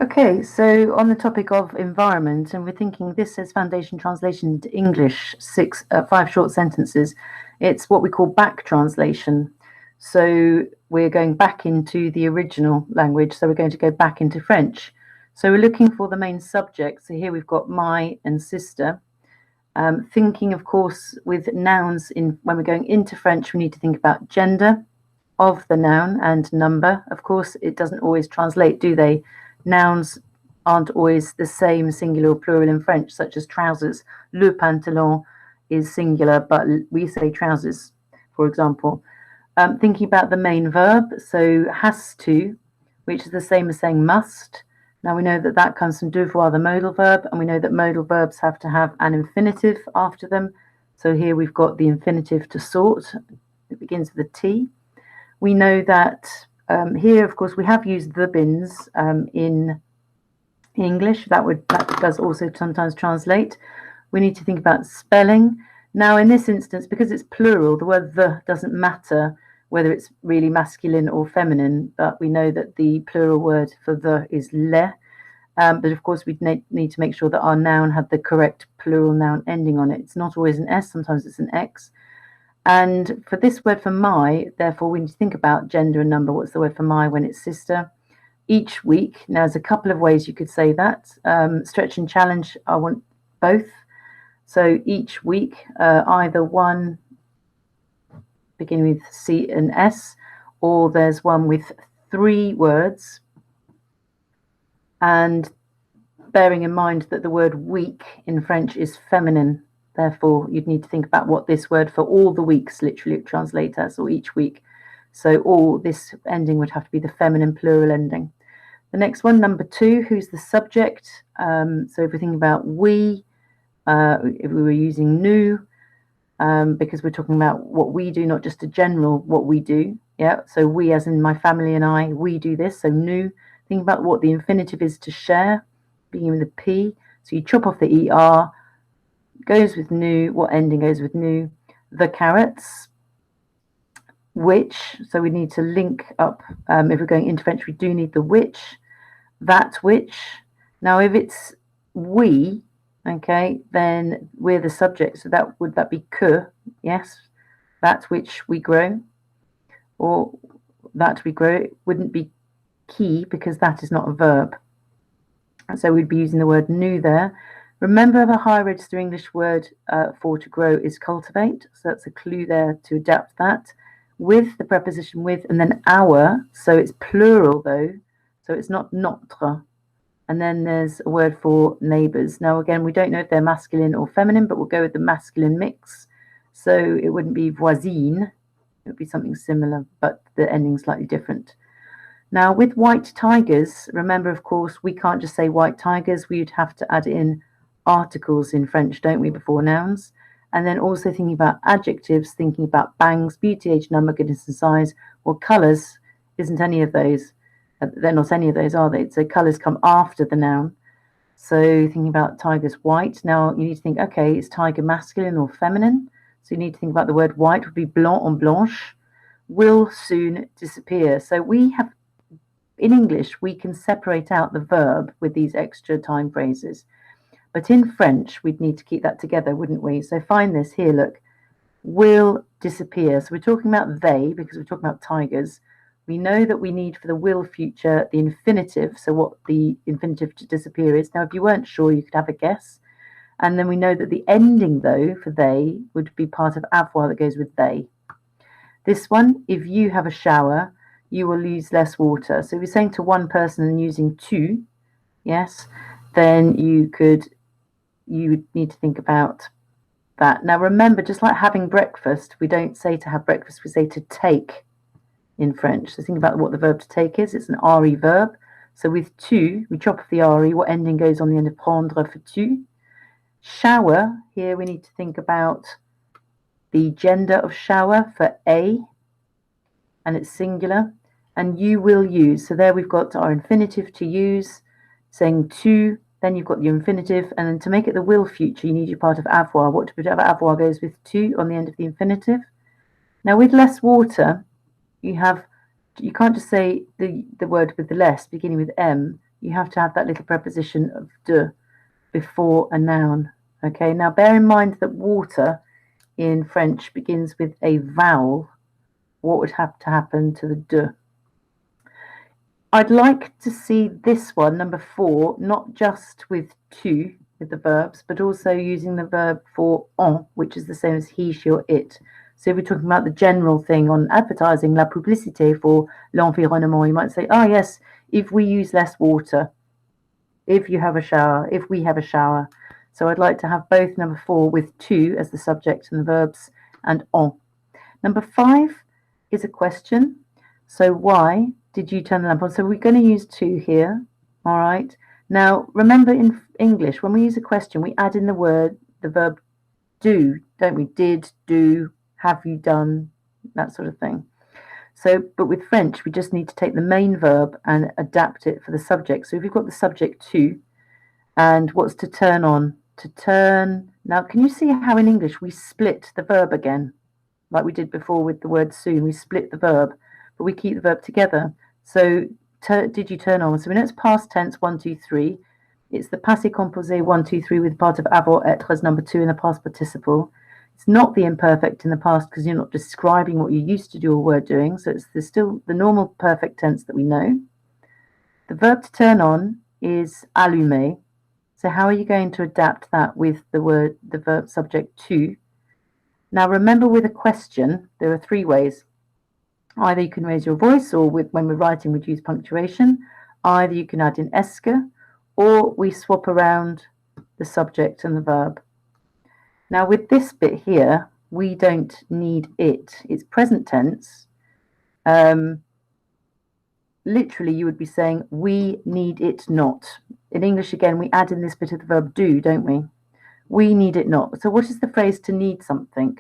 Okay, so on the topic of environment, and we're thinking this says foundation translation into English, 5 short sentences. It's what we call back translation. So we're going back into the original language. So we're going to go back into French. So we're looking for the main subject. So here we've got my and sister. Thinking, of course, with nouns when we're going into French, we need to think about gender of the noun and number. Of course, it doesn't always translate, do they? Nouns aren't always the same singular or plural in French, such as trousers. Le pantalon is singular, but we say trousers, for example. Thinking about the main verb, so has to, which is the same as saying must. Now we know that that comes from devoir, the modal verb, and we know that modal verbs have to have an infinitive after them. So here we've got the infinitive to sort. It begins with a T. We know that here, of course, we have used the bins in English. That does also sometimes translate. We need to think about spelling. Now, in this instance, because it's plural, the word the doesn't matter whether it's really masculine or feminine, but we know that the plural word for the is le. But of course, we need to make sure that our noun had the correct plural noun ending on it. It's not always an S, sometimes it's an X. And for this word for my, therefore, we need to think about gender and number. What's the word for my when it's sister? Each week. Now, there's a couple of ways you could say that. Stretch and challenge, I want both. So each week, either one beginning with C and S, or there's one with 3 words. And bearing in mind that the word week in French is feminine, therefore you'd need to think about what this word for all the weeks literally translates as, or each week. So all this ending would have to be the feminine plural ending. The next one, number 2, who's the subject? So if we think about we, if we were using nous, because we're talking about what we do, not just a general what we do. Yeah, so we as in my family and I, we do this. So nous, think about what the infinitive is to share, beginning with a P. So you chop off the ER, goes with nous, what ending goes with nous? The carrots, which, so we need to link up, if we're going into French, we do need the which, that which. Now, if it's we, okay, then we're the subject, so would that be que? Yes, that which we grow, or that we grow. It wouldn't be qui because that is not a verb. So we'd be using the word nous there. Remember, the higher register English word for to grow is cultivate, so that's a clue there to adapt that. With the preposition with, and then our, so it's plural though, so it's not notre. And then there's a word for neighbours. Now again, we don't know if they're masculine or feminine, but we'll go with the masculine mix. So it wouldn't be voisine, it would be something similar, but the ending's slightly different. Now with white tigers, remember, of course, we can't just say white tigers, we'd have to add in articles in French, don't we, before nouns? And then also thinking about adjectives, thinking about bangs, beauty, age, number, goodness and size, or colours isn't any of those. They're not any of those, are they? So colours come after the noun. So thinking about tigers white. Now you need to think, okay, is tiger masculine or feminine? So you need to think about the word white would be blanc or blanche. Will soon disappear. So we have, in English, we can separate out the verb with these extra time phrases. But in French, we'd need to keep that together, wouldn't we? So find this here, look. Will disappear. So we're talking about they because we're talking about tigers. We know that we need for the will future the infinitive. So what the infinitive to disappear is. Now, if you weren't sure, you could have a guess. And then we know that the ending, though, for they would be part of avoir that goes with they. This one, if you have a shower, you will use less water. So if you're saying to one person and using tu, yes, then you would need to think about that. Now remember, just like having breakfast, we don't say to have breakfast, we say to take in French. So think about what the verb to take is. It's an RE verb. So with tu, we chop off the RE. What ending goes on the end of prendre for tu? Shower, here we need to think about the gender of shower for a, and it's singular. And you will use. So there we've got our infinitive to use, saying tu. Then you've got your infinitive, and then to make it the will future, you need your part of avoir. What to put of avoir goes with tu on the end of the infinitive. Now with less water, you can't just say the word with the less beginning with M, you have to have that little preposition of de before a noun. Okay, now bear in mind that water in French begins with a vowel. What would have to happen to the de? I'd like to see this one, number 4, not just with tu, with the verbs, but also using the verb for on, which is the same as he, she, or it. So if we're talking about the general thing on advertising, la publicité for l'environnement, you might say, oh yes, if we use less water, if you have a shower, if we have a shower. So I'd like to have both number 4 with tu as the subject and the verbs and on. Number 5 is a question. So why did you turn the lamp on? So we're going to use to here. All right. Now, remember in English, when we use a question, we add in the verb do, don't we? Did, do, have you done, that sort of thing. So, but with French, we just need to take the main verb and adapt it for the subject. So if you've got the subject to, and what's to turn on? To turn. Now, can you see how in English we split the verb again? Like we did before with the word soon, we split the verb, but we keep the verb together. So did you turn on? So we know it's past tense 1, 2, 3. It's the passé composé 1, 2, 3 with part of avoir, être as number 2 in the past participle. It's not the imperfect in the past because you're not describing what you used to do or were doing. So there's still the normal perfect tense that we know. The verb to turn on is allumer. So how are you going to adapt that with the verb subject to? Now remember, with a question, there are 3 ways. Either you can raise your voice, or when we're writing, we'd use punctuation. Either you can add in esque, or we swap around the subject and the verb. Now with this bit here, we don't need it. It's present tense. Literally, you would be saying, we need it not. In English, again, we add in this bit of the verb do, don't we? We need it not. So what is the phrase to need something?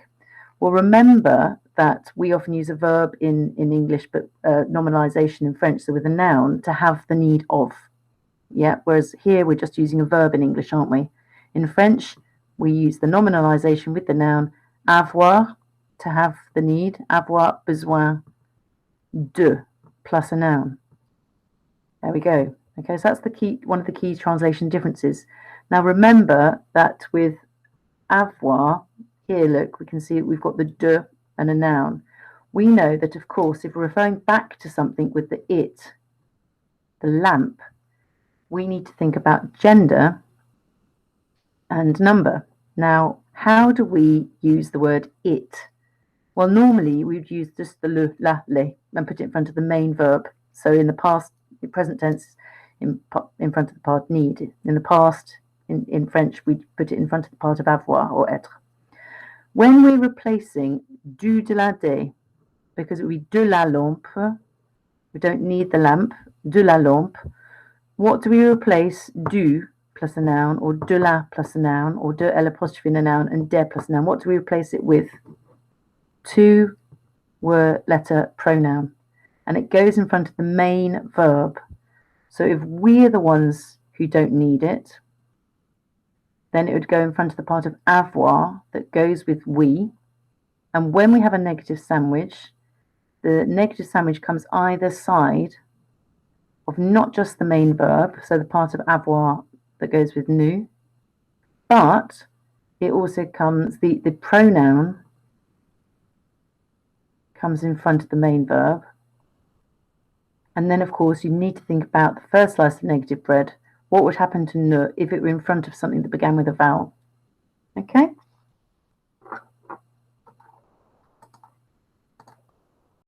Well, remember that we often use a verb in English, but nominalization in French, so with a noun, to have the need of. Yeah, whereas here we're just using a verb in English, aren't we? In French, we use the nominalization with the noun avoir, to have the need, avoir besoin de, plus a noun. There we go. Okay, so that's one of the key translation differences. Now remember that with avoir, here, look, we can see we've got the de and a noun. We know that, of course, if we're referring back to something with the it, the lamp, we need to think about gender and number. Now, how do we use the word it? Well, normally we'd use just the le, la, le, and put it in front of the main verb. So in the past, the present tense, in front of the part need. In the past, in French, we put it in front of the part of avoir or être. When we're replacing du de la de, because it would be de la lampe, we don't need the lamp, de la lampe. What do we replace du plus a noun, or de la plus a noun, or de L apostrophe in a noun, and de plus a noun? What do we replace it with? 2-letter pronoun. And it goes in front of the main verb. So if we are the ones who don't need it, then it would go in front of the part of avoir that goes with we. And when we have a negative sandwich, the negative sandwich comes either side of not just the main verb, so the part of avoir that goes with nous, but it also comes, the pronoun comes in front of the main verb. And then, of course, you need to think about the first slice of negative bread. What would happen to ne if it were in front of something that began with a vowel? Okay.